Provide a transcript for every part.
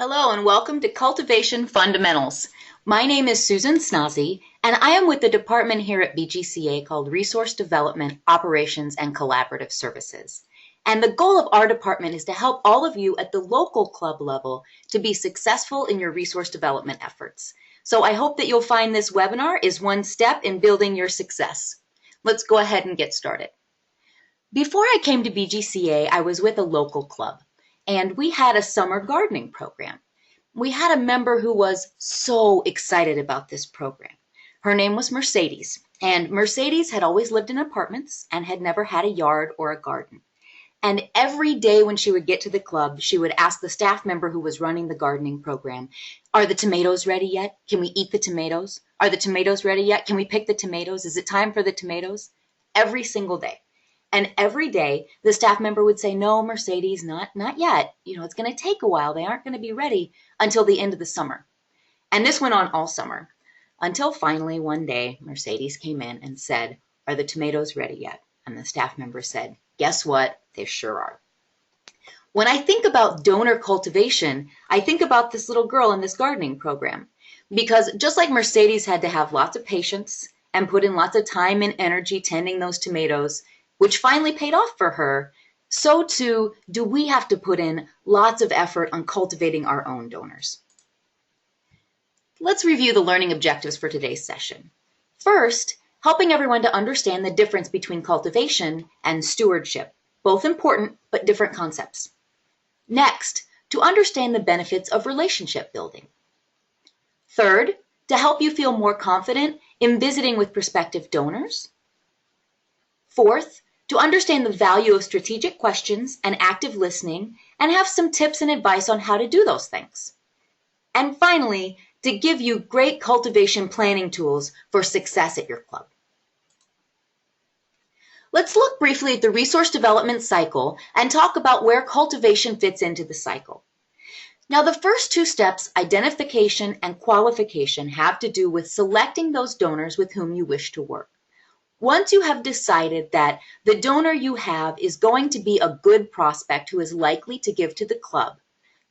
Hello and welcome to Cultivation Fundamentals. My name is Susan Snozzy and I am with the department here at BGCA called Resource Development, Operations, and Collaborative Services. And the goal of our department is to help all of you at the local club level to be successful in your resource development efforts. So I hope that you'll find this webinar is one step in building your success. Let's go ahead and get started. Before I came to BGCA, I was with a local club. And we had a summer gardening program. We had a member who was so excited about this program. Her name was Mercedes, and Mercedes had always lived in apartments and had never had a yard or a garden. And every day when she would get to the club, she would ask the staff member who was running the gardening program, "Are the tomatoes ready yet? Can we eat the tomatoes? Are the tomatoes ready yet? Can we pick the tomatoes? Is it time for the tomatoes?" Every single day. And every day, the staff member would say, "No, Mercedes, not yet. It's going to take a while. They aren't going to be ready until the end of the summer." And this went on all summer until finally one day, Mercedes came in and said, "Are the tomatoes ready yet?" And the staff member said, "Guess what? They sure are." When I think about donor cultivation, I think about this little girl in this gardening program. Because just like Mercedes had to have lots of patience and put in lots of time and energy tending those tomatoes, which finally paid off for her, so too do we have to put in lots of effort on cultivating our own donors. Let's review the learning objectives for today's session. First, helping everyone to understand the difference between cultivation and stewardship, both important but different concepts. Next, to understand the benefits of relationship building. Third, to help you feel more confident in visiting with prospective donors. Fourth, to understand the value of strategic questions and active listening and have some tips and advice on how to do those things. And finally, to give you great cultivation planning tools for success at your club. Let's look briefly at the resource development cycle and talk about where cultivation fits into the cycle. Now, the first two steps, identification and qualification, have to do with selecting those donors with whom you wish to work. Once you have decided that the donor you have is going to be a good prospect who is likely to give to the club,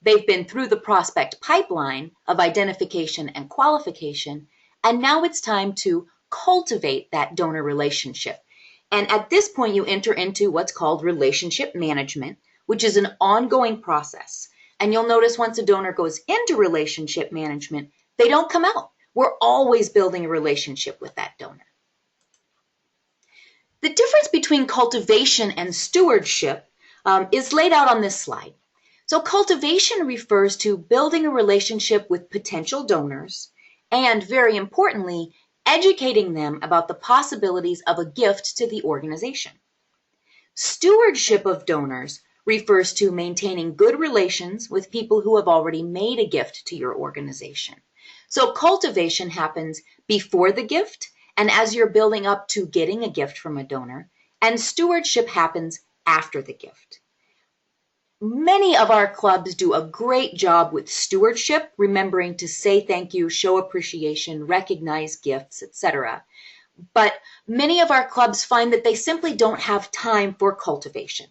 they've been through the prospect pipeline of identification and qualification, and now it's time to cultivate that donor relationship. And at this point, you enter into what's called relationship management, which is an ongoing process. And you'll notice once a donor goes into relationship management, they don't come out. We're always building a relationship with that donor. The difference between cultivation and stewardship is laid out on this slide. So cultivation refers to building a relationship with potential donors and, very importantly, educating them about the possibilities of a gift to the organization. Stewardship of donors refers to maintaining good relations with people who have already made a gift to your organization. So cultivation happens before the gift and as you're building up to getting a gift from a donor, and stewardship happens after the gift. Many of our clubs do a great job with stewardship, remembering to say thank you, show appreciation, recognize gifts, etc. But many of our clubs find that they simply don't have time for cultivation.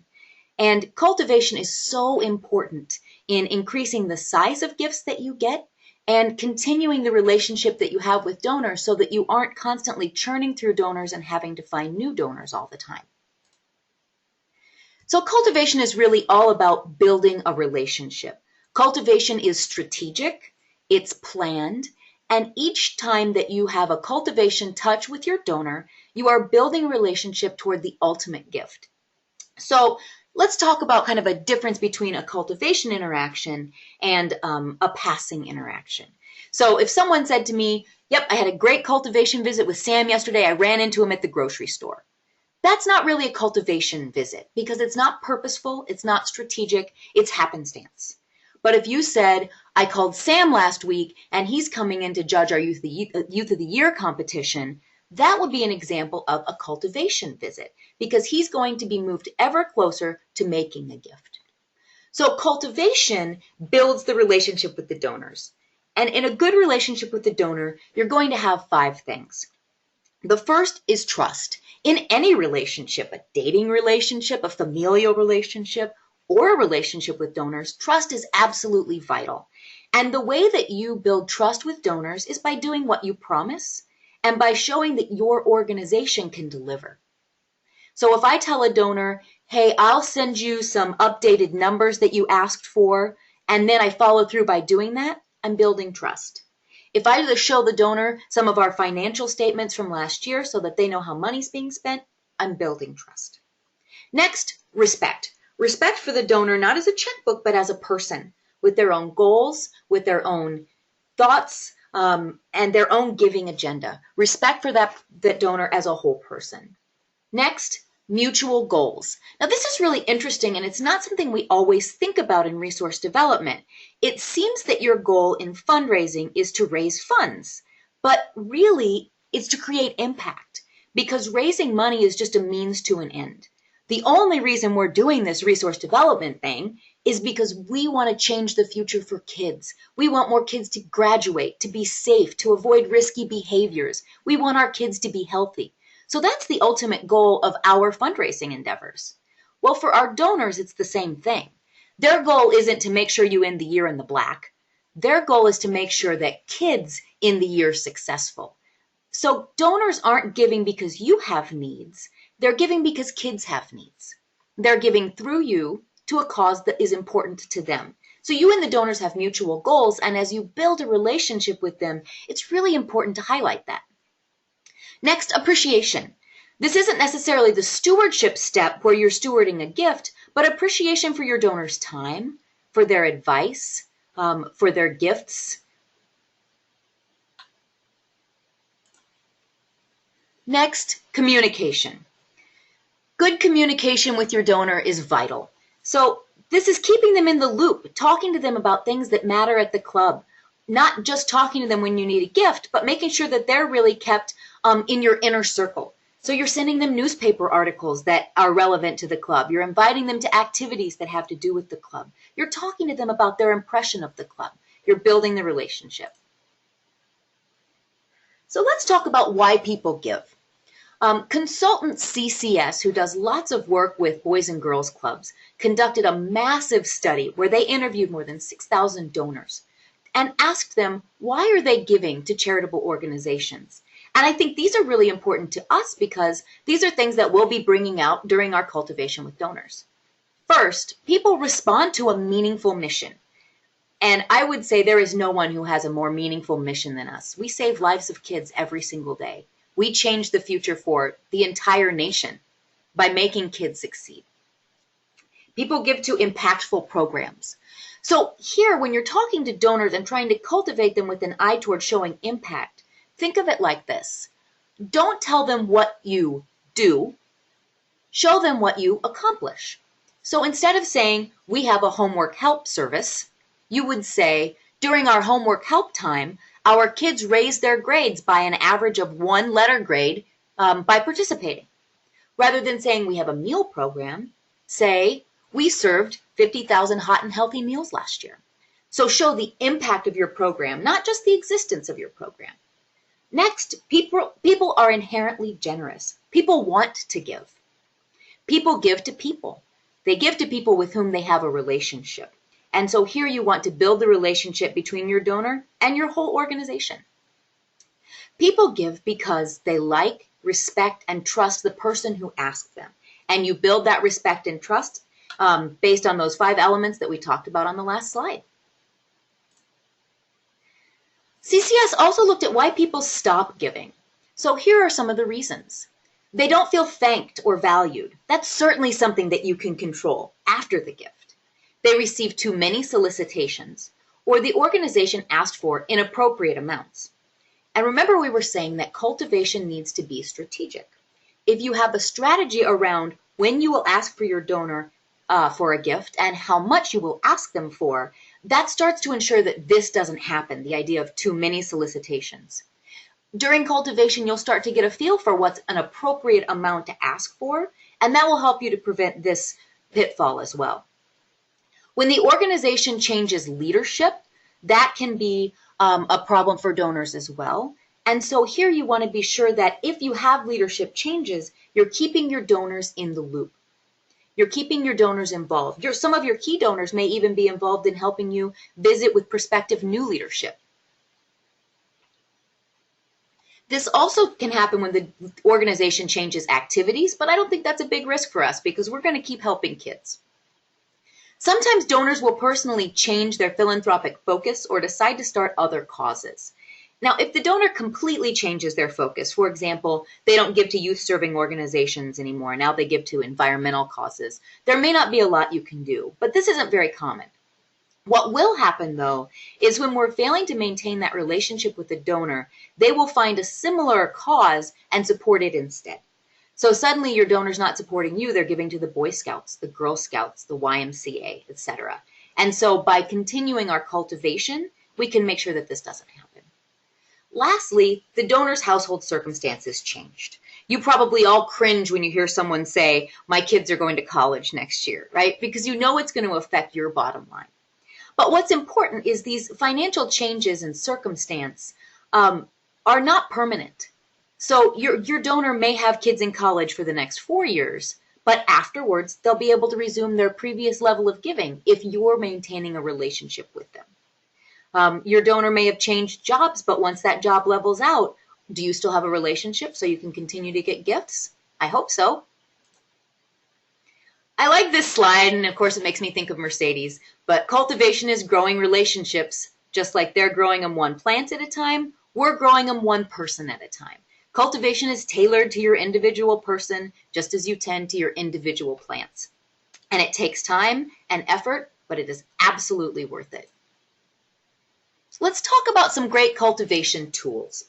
And cultivation is so important in increasing the size of gifts that you get and continuing the relationship that you have with donors so that you aren't constantly churning through donors and having to find new donors all the time. So cultivation is really all about building a relationship. Cultivation is strategic, it's planned, and each time that you have a cultivation touch with your donor, you are building a relationship toward the ultimate gift. So let's talk about kind of a difference between a cultivation interaction and a passing interaction. So if someone said to me, "Yep, I had a great cultivation visit with Sam yesterday. I ran into him at the grocery store." That's not really a cultivation visit because it's not purposeful, it's not strategic, it's happenstance. But if you said, "I called Sam last week and he's coming in to judge our Youth of the Year competition," that would be an example of a cultivation visit because he's going to be moved ever closer to making a gift. So cultivation builds the relationship with the donors. And in a good relationship with the donor, you're going to have 5 things. The first is trust. In any relationship, a dating relationship, a familial relationship, or a relationship with donors, trust is absolutely vital. And the way that you build trust with donors is by doing what you promise and by showing that your organization can deliver. So if I tell a donor, hey, I'll send you some updated numbers that you asked for, and then I follow through by doing that, I'm building trust. If I just show the donor some of our financial statements from last year so that they know how money's being spent, I'm building trust. Next, respect. Respect for the donor, not as a checkbook, but as a person with their own goals, with their own thoughts, and their own giving agenda. Respect for that donor as a whole person. Next, mutual goals. Now, this is really interesting, and it's not something we always think about in resource development. It seems that your goal in fundraising is to raise funds, but really it's to create impact, because raising money is just a means to an end. The only reason we're doing this resource development thing is because we want to change the future for kids. We want more kids to graduate, to be safe, to avoid risky behaviors. We want our kids to be healthy. So that's the ultimate goal of our fundraising endeavors. Well, for our donors, it's the same thing. Their goal isn't to make sure you end the year in the black. Their goal is to make sure that kids end the year successful. So donors aren't giving because you have needs. They're giving because kids have needs. They're giving through you to a cause that is important to them. So you and the donors have mutual goals, and as you build a relationship with them, it's really important to highlight that. Next, appreciation. This isn't necessarily the stewardship step where you're stewarding a gift, but appreciation for your donors' time, for their advice, for their gifts. Next, communication. Good communication with your donor is vital. So this is keeping them in the loop, talking to them about things that matter at the club, not just talking to them when you need a gift, but making sure that they're really kept in your inner circle. So you're sending them newspaper articles that are relevant to the club. You're inviting them to activities that have to do with the club. You're talking to them about their impression of the club. You're building the relationship. So let's talk about why people give. Consultant CCS, who does lots of work with boys and girls clubs, conducted a massive study where they interviewed more than 6,000 donors and asked them, why are they giving to charitable organizations? And I think these are really important to us because these are things that we'll be bringing out during our cultivation with donors. First, people respond to a meaningful mission. And I would say there is no one who has a more meaningful mission than us. We save lives of kids every single day. We change the future for the entire nation by making kids succeed. People give to impactful programs. So here, when you're talking to donors and trying to cultivate them with an eye toward showing impact, think of it like this. Don't tell them what you do. Show them what you accomplish. So instead of saying, we have a homework help service, you would say, during our homework help time, our kids raised their grades by an average of 1 letter grade by participating. Rather than saying we have a meal program, say we served 50,000 hot and healthy meals last year. So show the impact of your program, not just the existence of your program. Next, people are inherently generous. People want to give. People give to people. They give to people with whom they have a relationship. And so here you want to build the relationship between your donor and your whole organization. People give because they like, respect, and trust the person who asked them. And you build that respect and trust based on those 5 elements that we talked about on the last slide. CCS also looked at why people stop giving. So here are some of the reasons. They don't feel thanked or valued. That's certainly something that you can control after the gift. They received too many solicitations, or the organization asked for inappropriate amounts. And remember, we were saying that cultivation needs to be strategic. If you have a strategy around when you will ask for your donor for a gift and how much you will ask them for, that starts to ensure that this doesn't happen, the idea of too many solicitations. During cultivation, you'll start to get a feel for what's an appropriate amount to ask for, and that will help you to prevent this pitfall as well. When the organization changes leadership, that can be a problem for donors as well. And so here you want to be sure that if you have leadership changes, you're keeping your donors in the loop. You're keeping your donors involved. Some of your key donors may even be involved in helping you visit with prospective new leadership. This also can happen when the organization changes activities, but I don't think that's a big risk for us because we're going to keep helping kids. Sometimes donors will personally change their philanthropic focus or decide to start other causes. Now, if the donor completely changes their focus, for example, they don't give to youth-serving organizations anymore, now they give to environmental causes, there may not be a lot you can do, but this isn't very common. What will happen, though, is when we're failing to maintain that relationship with the donor, they will find a similar cause and support it instead. So suddenly your donor's not supporting you, they're giving to the Boy Scouts, the Girl Scouts, the YMCA, etc. And so by continuing our cultivation, we can make sure that this doesn't happen. Lastly, the donor's household circumstances changed. You probably all cringe when you hear someone say, my kids are going to college next year, right? Because you know it's going to affect your bottom line. But what's important is these financial changes in circumstance are not permanent. So your donor may have kids in college for the next 4 years, but afterwards they'll be able to resume their previous level of giving if you're maintaining a relationship with them. Your donor may have changed jobs, but once that job levels out, do you still have a relationship so you can continue to get gifts? I hope so. I like this slide, and of course it makes me think of Mercedes, but cultivation is growing relationships. Just like they're growing them one plant at a time, we're growing them one person at a time. Cultivation is tailored to your individual person, just as you tend to your individual plants. And it takes time and effort, but it is absolutely worth it. Let's talk about some great cultivation tools.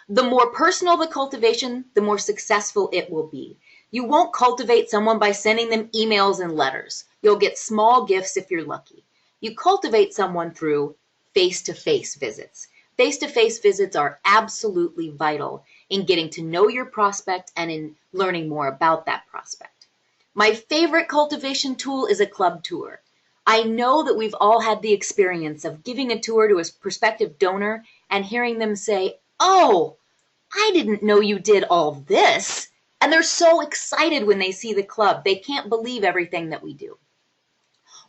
The more personal the cultivation, the more successful it will be. You won't cultivate someone by sending them emails and letters. You'll get small gifts if you're lucky. You cultivate someone through face-to-face visits. Face-to-face visits are absolutely vital in getting to know your prospect and in learning more about that prospect. My favorite cultivation tool is a club tour. I know that we've all had the experience of giving a tour to a prospective donor and hearing them say, "Oh, I didn't know you did all this." And they're so excited when they see the club. They can't believe everything that we do.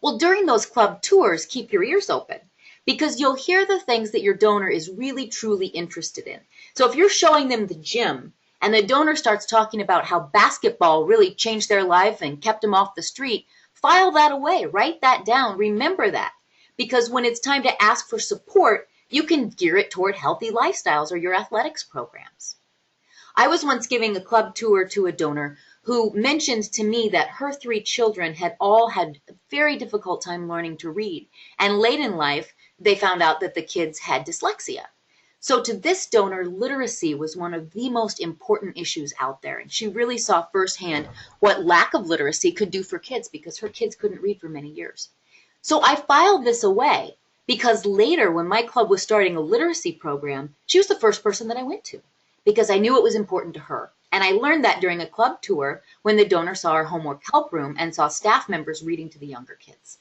Well, during those club tours, keep your ears open because you'll hear the things that your donor is really, truly interested in. So if you're showing them the gym and the donor starts talking about how basketball really changed their life and kept them off the street, file that away, write that down, remember that. Because when it's time to ask for support, you can gear it toward healthy lifestyles or your athletics programs. I was once giving a club tour to a donor who mentioned to me that her 3 children had all had a very difficult time learning to read. And late in life, they found out that the kids had dyslexia. So to this donor, literacy was one of the most important issues out there. And she really saw firsthand what lack of literacy could do for kids because her kids couldn't read for many years. So I filed this away because later when my club was starting a literacy program, she was the first person that I went to, because I knew it was important to her. And I learned that during a club tour when the donor saw our homework help room and saw staff members reading to the younger kids.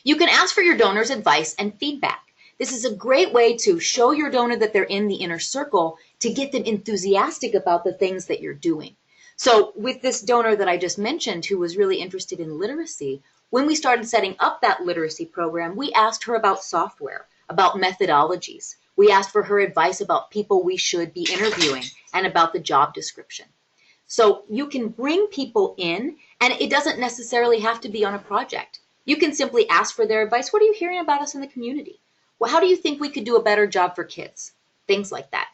You can ask for your donor's advice and feedback. This is a great way to show your donor that they're in the inner circle to get them enthusiastic about the things that you're doing. So with this donor that I just mentioned who was really interested in literacy, when we started setting up that literacy program, we asked her about software, about methodologies. We asked for her advice about people we should be interviewing and about the job description. So you can bring people in, and it doesn't necessarily have to be on a project. You can simply ask for their advice. What are you hearing about us in the community? Well, how do you think we could do a better job for kids? Things like that.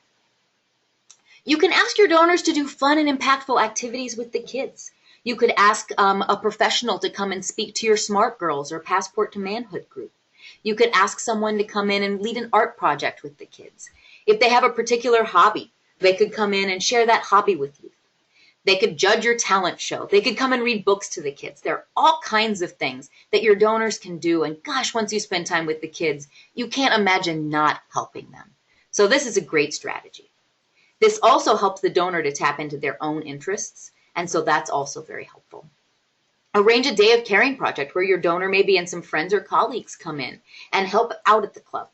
You can ask your donors to do fun and impactful activities with the kids. You could ask a professional to come and speak to your Smart Girls or Passport to Manhood group. You could ask someone to come in and lead an art project with the kids. If they have a particular hobby, they could come in and share that hobby with you. They could judge your talent show. They could come and read books to the kids. There are all kinds of things that your donors can do. And gosh, once you spend time with the kids, you can't imagine not helping them. So this is a great strategy. This also helps the donor to tap into their own interests. And so that's also very helpful. Arrange a day of caring project where your donor maybe and some friends or colleagues come in and help out at the club.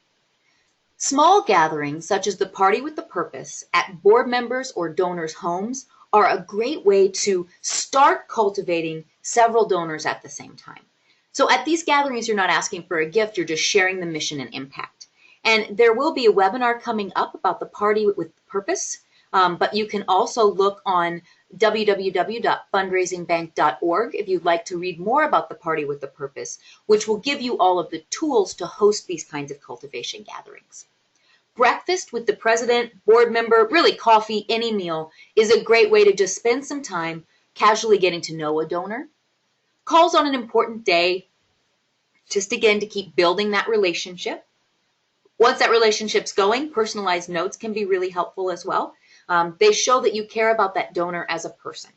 Small gatherings such as the Party with the Purpose at board members or donors' homes are a great way to start cultivating several donors at the same time. So at these gatherings, you're not asking for a gift, you're just sharing the mission and impact. And there will be a webinar coming up about the party with purpose, but you can also look on www.fundraisingbank.org if you'd like to read more about the party with the purpose, which will give you all of the tools to host these kinds of cultivation gatherings. Breakfast with the president, board member, really coffee, any meal is a great way to just spend some time casually getting to know a donor. Calls on an important day, just again to keep building that relationship. Once that relationship's going, personalized notes can be really helpful as well. They show that you care about that donor as a person.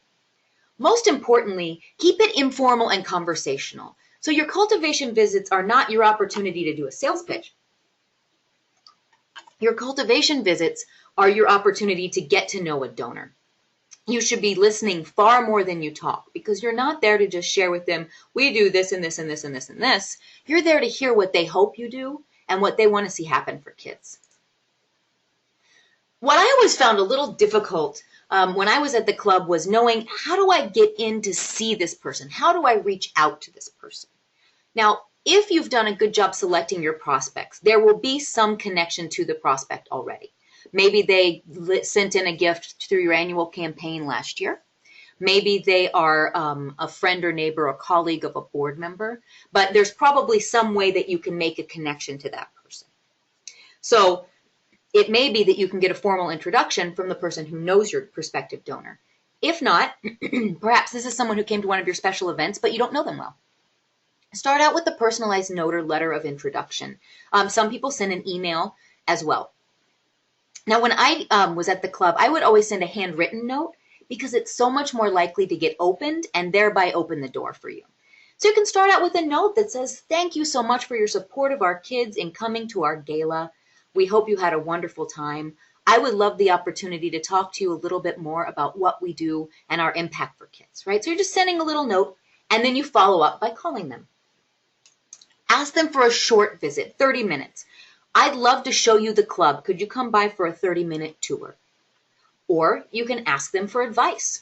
Most importantly, keep it informal and conversational. So your cultivation visits are not your opportunity to do a sales pitch. Your cultivation visits are your opportunity to get to know a donor. You should be listening far more than you talk, because you're not there to just share with them, we do this and this and this and this and this. You're there to hear what they hope you do and what they want to see happen for kids. What I always found a little difficult when I was at the club was knowing, how do I get in to see this person? How do I reach out to this person? Now, if you've done a good job selecting your prospects, there will be some connection to the prospect already. Maybe they sent in a gift through your annual campaign last year. Maybe they are a friend or neighbor or colleague of a board member, but there's probably some way that you can make a connection to that person. So it may be that you can get a formal introduction from the person who knows your prospective donor. If not, perhaps this is someone who came to one of your special events, but you don't know them well. Start out with a personalized note or letter of introduction. Some people send an email as well. Now, when I was at the club, I would always send a handwritten note because it's so much more likely to get opened and thereby open the door for you. So you can start out with a note that says, thank you so much for your support of our kids in coming to our gala. We hope you had a wonderful time. I would love the opportunity to talk to you a little bit more about what we do and our impact for kids, right? So you're just sending a little note, and then you follow up by calling them. Ask them for a short visit, 30 minutes. I'd love to show you the club. Could you come by for a 30-minute tour? Or you can ask them for advice.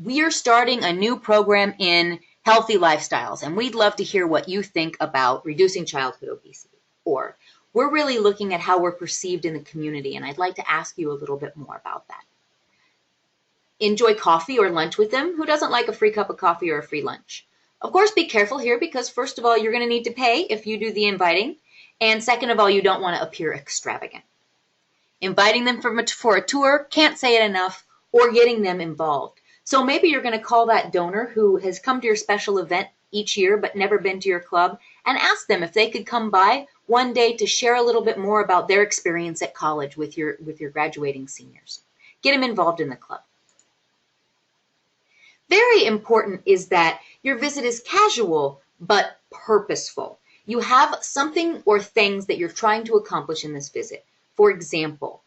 We are starting a new program in healthy lifestyles, and we'd love to hear what you think about reducing childhood obesity. Or we're really looking at how we're perceived in the community, and I'd like to ask you a little bit more about that. Enjoy coffee or lunch with them. Who doesn't like a free cup of coffee or a free lunch? Of course, be careful here because, first of all, you're going to need to pay if you do the inviting. And second of all, you don't want to appear extravagant. Inviting them for a tour, can't say it enough, or getting them involved. So maybe you're going to call that donor who has come to your special event each year but never been to your club and ask them if they could come by one day to share a little bit more about their experience at college with your graduating seniors. Get them involved in the club. Very important is that your visit is casual but purposeful. You have something or things that you're trying to accomplish in this visit. For example,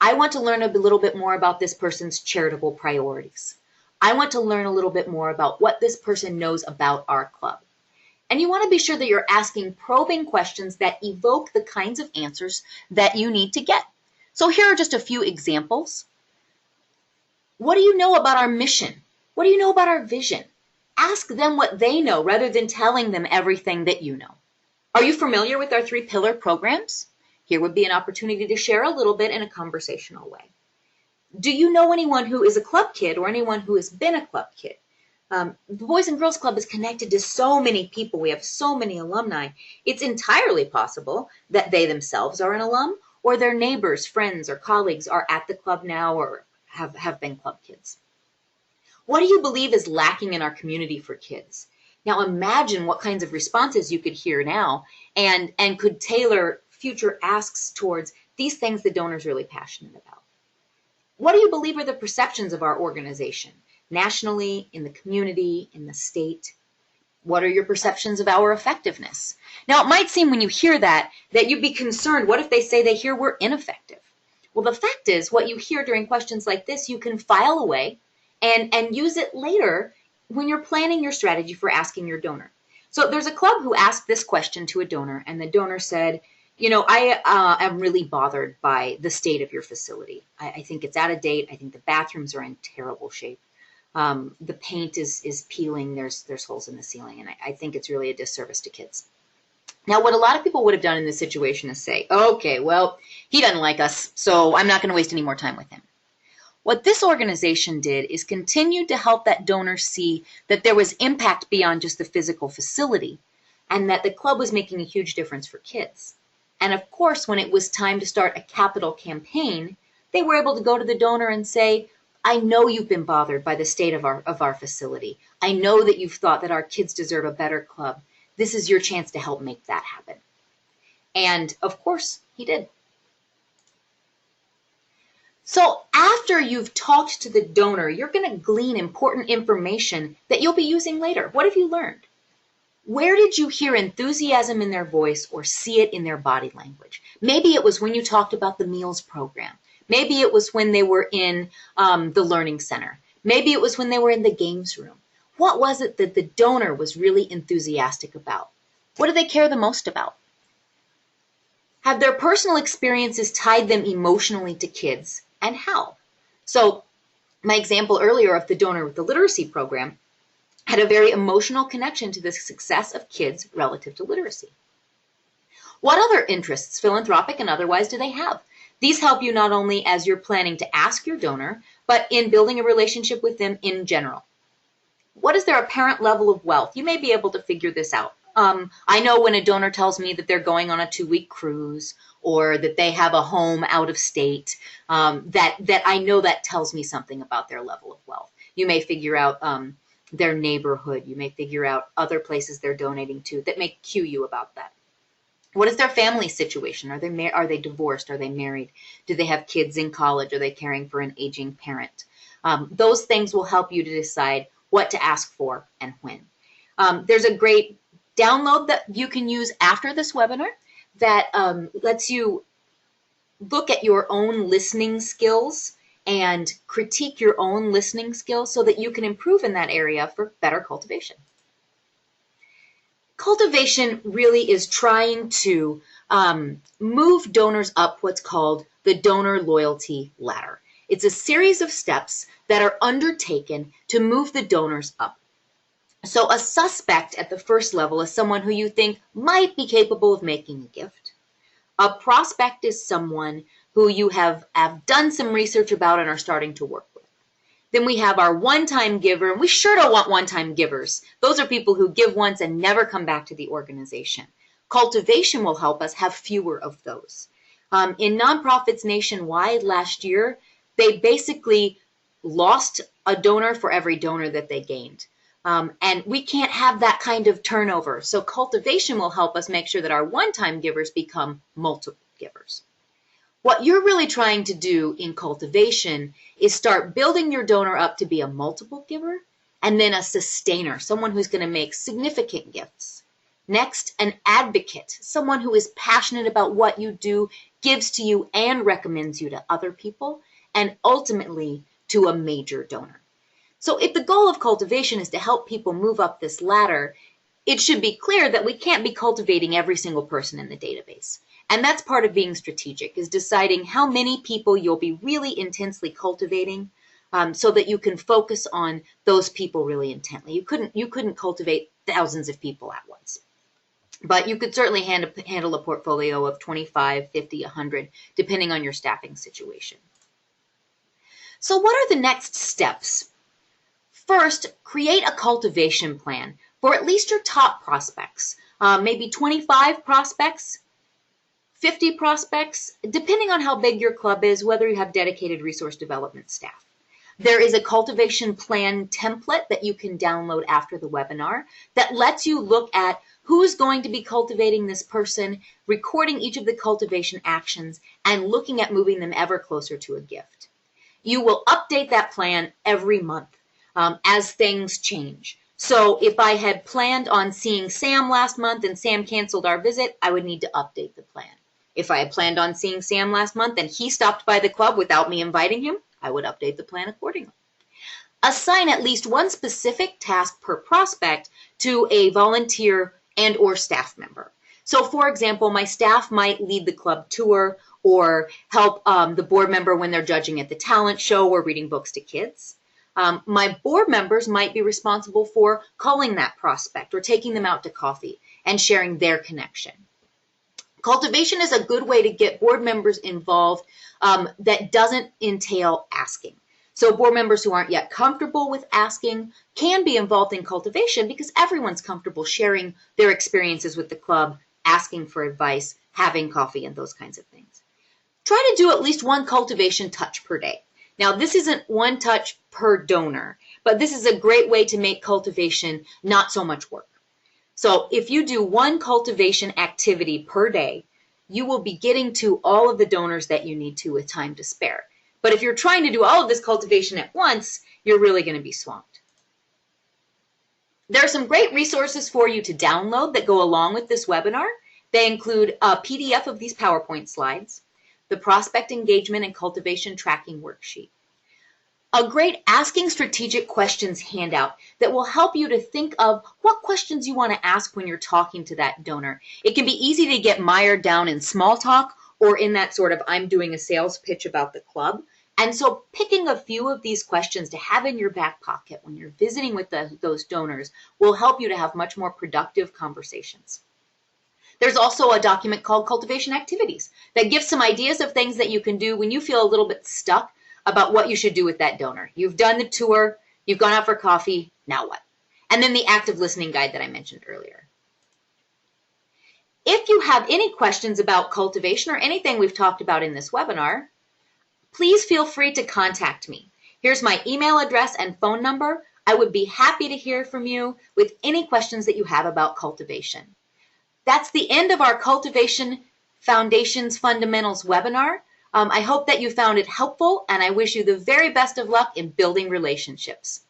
I want to learn a little bit more about this person's charitable priorities. I want to learn a little bit more about what this person knows about our club. And you want to be sure that you're asking probing questions that evoke the kinds of answers that you need to get. So here are just a few examples. What do you know about our mission? What do you know about our vision? Ask them what they know rather than telling them everything that you know. Are you familiar with our 3-pillar programs? Here would be an opportunity to share a little bit in a conversational way. Do you know anyone who is a club kid or anyone who has been a club kid? The Boys and Girls Club is connected to so many people. We have so many alumni. It's entirely possible that they themselves are an alum or their neighbors, friends, or colleagues are at the club now or have been club kids. What do you believe is lacking in our community for kids? Now imagine what kinds of responses you could hear now and could tailor future asks towards these things the donor's really passionate about. What do you believe are the perceptions of our organization, nationally, in the community, in the state? What are your perceptions of our effectiveness? Now, it might seem when you hear that you'd be concerned. What if they say they hear we're ineffective? Well, the fact is, what you hear during questions like this, you can file away and use it later when you're planning your strategy for asking your donor. So there's a club who asked this question to a donor, and the donor said, I am really bothered by the state of your facility. I think it's out of date. I think the bathrooms are in terrible shape. The paint is peeling. There's holes in the ceiling, and I think it's really a disservice to kids. Now, what a lot of people would have done in this situation is say, okay, well, he doesn't like us, so I'm not going to waste any more time with him. What this organization did is continue to help that donor see that there was impact beyond just the physical facility, and that the club was making a huge difference for kids. And of course, when it was time to start a capital campaign, they were able to go to the donor and say, I know you've been bothered by the state of our facility. I know that you've thought that our kids deserve a better club. This is your chance to help make that happen. And of course, he did. So after you've talked to the donor, you're going to glean important information that you'll be using later. What have you learned? Where did you hear enthusiasm in their voice or see it in their body language? Maybe it was when you talked about the meals program. Maybe it was when they were in the learning center. Maybe it was when they were in the games room. What was it that the donor was really enthusiastic about? What do they care the most about? Have their personal experiences tied them emotionally to kids, and how? So my example earlier of the donor with the literacy program had a very emotional connection to the success of kids relative to literacy. What other interests, philanthropic and otherwise, do they have? These help you not only as you're planning to ask your donor, but in building a relationship with them in general. What is their apparent level of wealth? You may be able to figure this out. I know when a donor tells me that they're going on a 2-week cruise or that they have a home out of state, that I know that tells me something about their level of wealth. You may figure out their neighborhood. You may figure out other places they're donating to that may cue you about that. What is their family situation? Are they divorced? Are they married? Do they have kids in college? Are they caring for an aging parent? Those things will help you to decide what to ask for and when. There's a great download that you can use after this webinar that lets you look at your own listening skills and critique your own listening skills so that you can improve in that area for better cultivation. Cultivation really is trying to move donors up what's called the donor loyalty ladder. It's a series of steps that are undertaken to move the donors up. So a suspect at the first level is someone who you think might be capable of making a gift. A prospect is someone who you have done some research about and are starting to work with. Then we have our one-time giver, and we sure don't want one-time givers. Those are people who give once and never come back to the organization. Cultivation will help us have fewer of those. In nonprofits nationwide last year, they basically lost a donor for every donor that they gained. And we can't have that kind of turnover. So cultivation will help us make sure that our one-time givers become multiple givers. What you're really trying to do in cultivation is start building your donor up to be a multiple giver and then a sustainer, someone who's going to make significant gifts. Next, an advocate, someone who is passionate about what you do, gives to you and recommends you to other people, and ultimately to a major donor. So if the goal of cultivation is to help people move up this ladder, it should be clear that we can't be cultivating every single person in the database. And that's part of being strategic, is deciding how many people you'll be really intensely cultivating so that you can focus on those people really intently. You couldn't cultivate thousands of people at once. But you could certainly handle a portfolio of 25, 50, 100, depending on your staffing situation. So what are the next steps? First, create a cultivation plan for at least your top prospects, maybe 25 prospects, 50 prospects, depending on how big your club is, whether you have dedicated resource development staff. There is a cultivation plan template that you can download after the webinar that lets you look at who's going to be cultivating this person, recording each of the cultivation actions, and looking at moving them ever closer to a gift. You will update that plan every month as things change. So if I had planned on seeing Sam last month and Sam canceled our visit, I would need to update the plan. If I had planned on seeing Sam last month and he stopped by the club without me inviting him, I would update the plan accordingly. Assign at least one specific task per prospect to a volunteer and or staff member. So for example, my staff might lead the club tour or help the board member when they're judging at the talent show or reading books to kids. My board members might be responsible for calling that prospect or taking them out to coffee and sharing their connection. Cultivation is a good way to get board members involved that doesn't entail asking. So board members who aren't yet comfortable with asking can be involved in cultivation because everyone's comfortable sharing their experiences with the club, asking for advice, having coffee, and those kinds of things. Try to do at least one cultivation touch per day. Now, this isn't one touch per donor, but this is a great way to make cultivation not so much work. So if you do one cultivation activity per day, you will be getting to all of the donors that you need to with time to spare. But if you're trying to do all of this cultivation at once, you're really going to be swamped. There are some great resources for you to download that go along with this webinar. They include a PDF of these PowerPoint slides, the Prospect Engagement and Cultivation Tracking Worksheet, a great Asking Strategic Questions handout that will help you to think of what questions you want to ask when you're talking to that donor. It can be easy to get mired down in small talk or in that sort of I'm doing a sales pitch about the club. And so picking a few of these questions to have in your back pocket when you're visiting with those donors will help you to have much more productive conversations. There's also a document called Cultivation Activities that gives some ideas of things that you can do when you feel a little bit stuck about what you should do with that donor. You've done the tour, you've gone out for coffee, now what? And then the active listening guide that I mentioned earlier. If you have any questions about cultivation or anything we've talked about in this webinar, please feel free to contact me. Here's my email address and phone number. I would be happy to hear from you with any questions that you have about cultivation. That's the end of our Cultivation Foundations Fundamentals webinar. I hope that you found it helpful, and I wish you the very best of luck in building relationships.